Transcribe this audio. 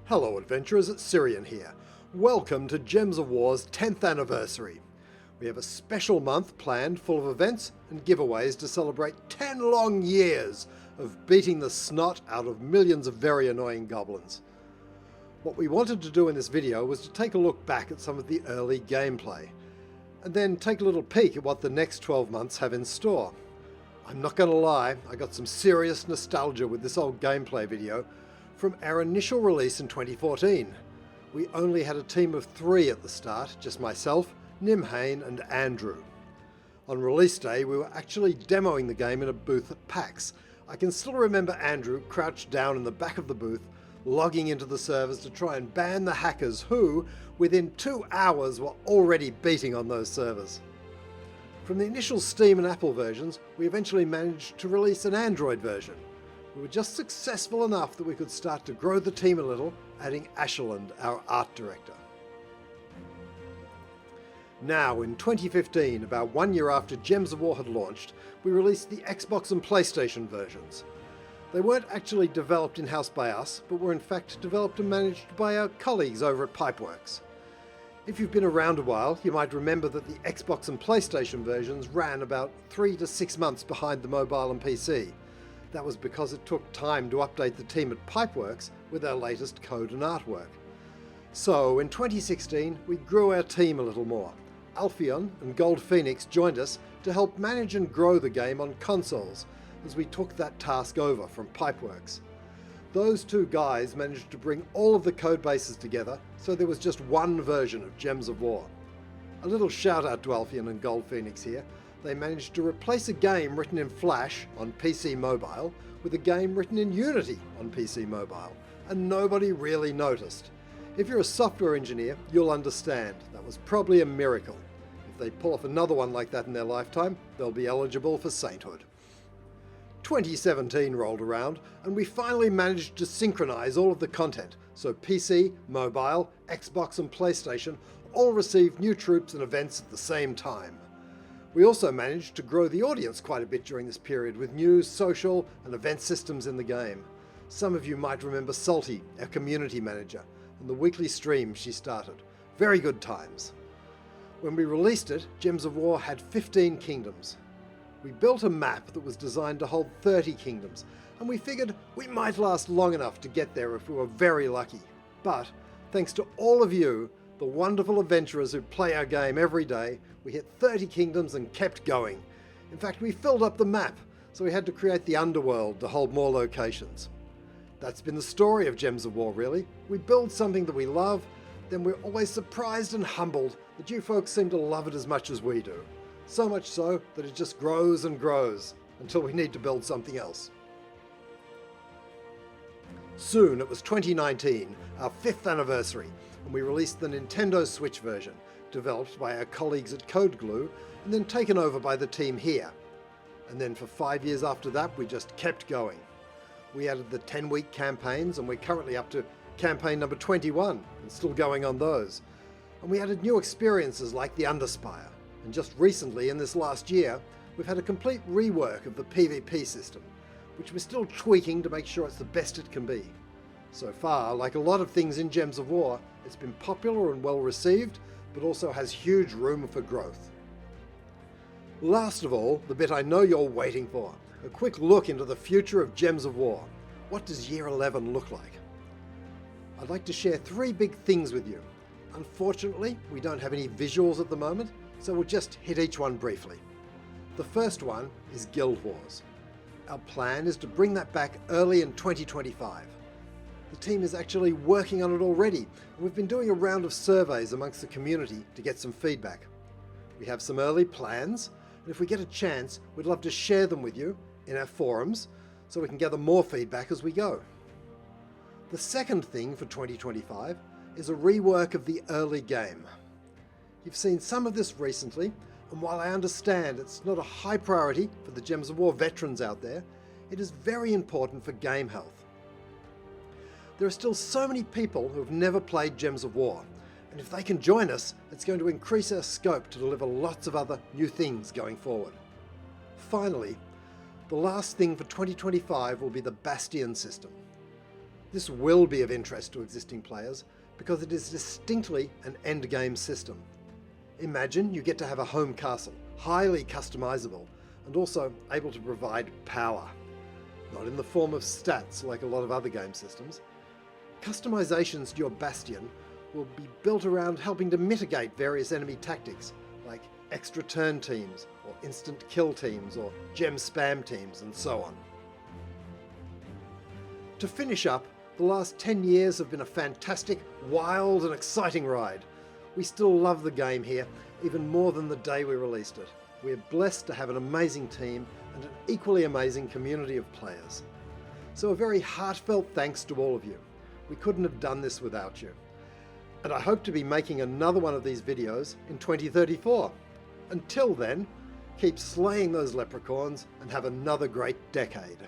Hello adventurers, it's Sirrian here. Welcome to Gems of War's 10th anniversary. We have a special month planned full of events and giveaways to celebrate 10 long years of beating the snot out of millions of very annoying goblins. What we wanted to do in this video was to take a look back at some of the early gameplay, and then take a little peek at what the next 12 months have in store. I'm not going to lie, I got some serious nostalgia with this old gameplay video from our initial release in 2014. We only had a team of 3 at the start, just myself, Nimhane and Andrew. On release day we were actually demoing the game in a booth at PAX. I can still remember Andrew crouched down in the back of the booth, logging into the servers to try and ban the hackers who, within 2 hours, were already beating on those servers. From the initial Steam and Apple versions, we eventually managed to release an Android version. We were just successful enough that we could start to grow the team a little, adding Asherland, our art director. Now, in 2015, about 1 year after Gems of War had launched, we released the Xbox and PlayStation versions. They weren't actually developed in-house by us, but were in fact developed and managed by our colleagues over at Pipeworks. If you've been around a while, you might remember that the Xbox and PlayStation versions ran about 3 to 6 months behind the mobile and PC. That was because it took time to update the team at Pipeworks with our latest code and artwork. So in 2016 we grew our team a little more. Alphion and Gold Phoenix joined us to help manage and grow the game on consoles as we took that task over from Pipeworks. Those 2 guys managed to bring all of the code bases together so there was just one version of Gems of War. A little shout out to Alphion and Gold Phoenix here. They managed to replace a game written in Flash on PC Mobile with a game written in Unity on PC Mobile, and nobody really noticed. If you're a software engineer, you'll understand. That was probably a miracle. If they pull off another one like that in their lifetime, they'll be eligible for sainthood. 2017 rolled around and we finally managed to synchronize all of the content, so PC, mobile, Xbox and PlayStation all received new troops and events at the same time. We also managed to grow the audience quite a bit during this period with new social and event systems in the game. Some of you might remember Salty, our community manager, and the weekly stream she started. Very good times. When we released it, Gems of War had 15 kingdoms. We built a map that was designed to hold 30 kingdoms, and we figured we might last long enough to get there if we were very lucky. But, thanks to all of you, the wonderful adventurers who play our game every day, we hit 30 kingdoms and kept going. In fact, we filled up the map, so we had to create the underworld to hold more locations. That's been the story of Gems of War, really. We build something that we love, then we're always surprised and humbled that you folks seem to love it as much as we do. So much so that it just grows and grows until we need to build something else. Soon it was 2019, our 5th anniversary, and we released the Nintendo Switch version, developed by our colleagues at Code Glue and then taken over by the team here. And then for 5 years after that we just kept going. We added the 10-week campaigns and we're currently up to campaign number 21 and still going on those. And we added new experiences like the Underspire. And just recently, in this last year, we've had a complete rework of the PvP system, which we're still tweaking to make sure it's the best it can be. So far, like a lot of things in Gems of War, it's been popular and well received, but also has huge room for growth. Last of all, the bit I know you're waiting for, a quick look into the future of Gems of War. What does Year 11 look like? I'd like to share 3 big things with you. Unfortunately, we don't have any visuals at the moment, so we'll just hit each one briefly. The first one is Guild Wars. Our plan is to bring that back early in 2025. The team is actually working on it already, and we've been doing a round of surveys amongst the community to get some feedback. We have some early plans, and if we get a chance, we'd love to share them with you in our forums so we can gather more feedback as we go. The second thing for 2025 is a rework of the early game. You've seen some of this recently, and while I understand it's not a high priority for the Gems of War veterans out there, it is very important for game health. There are still so many people who have never played Gems of War, and if they can join us, it's going to increase our scope to deliver lots of other new things going forward. Finally, the last thing for 2025 will be the Bastion system. This will be of interest to existing players because it is distinctly an endgame system. Imagine you get to have a home castle, highly customizable, and also able to provide power. Not in the form of stats like a lot of other game systems. Customizations to your bastion will be built around helping to mitigate various enemy tactics, like extra turn teams, or instant kill teams, or gem spam teams, and so on. To finish up, the last 10 years have been a fantastic, wild and exciting ride. We still love the game here, even more than the day we released it. We're blessed to have an amazing team and an equally amazing community of players. So a very heartfelt thanks to all of you. We couldn't have done this without you. And I hope to be making another one of these videos in 2034. Until then, keep slaying those leprechauns and have another great decade.